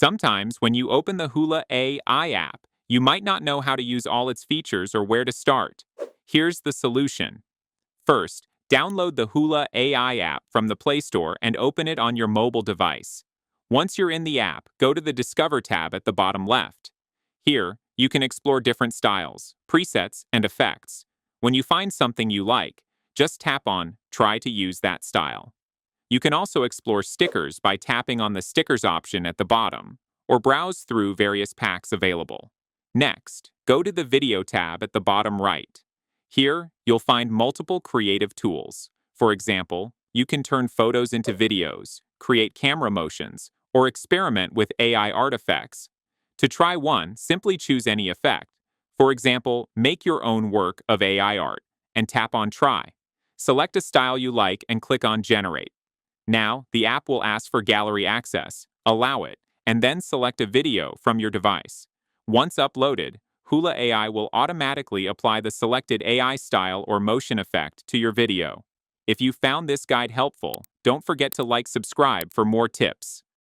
Sometimes, when you open the Hula AI app, you might not know how to use all its features or where to start. Here's the solution. First, download the Hula AI app from the Play Store and open it on your mobile device. Once you're in the app, go to the Discover tab at the bottom left. Here, you can explore different styles, presets, and effects. When you find something you like, just tap on Try to use that style. You can also explore stickers by tapping on the Stickers option at the bottom, or browse through various packs available. Next, go to the Video tab at the bottom right. Here, you'll find multiple creative tools. For example, you can turn photos into videos, create camera motions, or experiment with AI artifacts. To try one, simply choose any effect. For example, make your own work of AI art, and tap on Try. Select a style you like and click on Generate. Now, the app will ask for gallery access, allow it, and then select a video from your device. Once uploaded, Hula AI will automatically apply the selected AI style or motion effect to your video. If you found this guide helpful, don't forget to subscribe for more tips.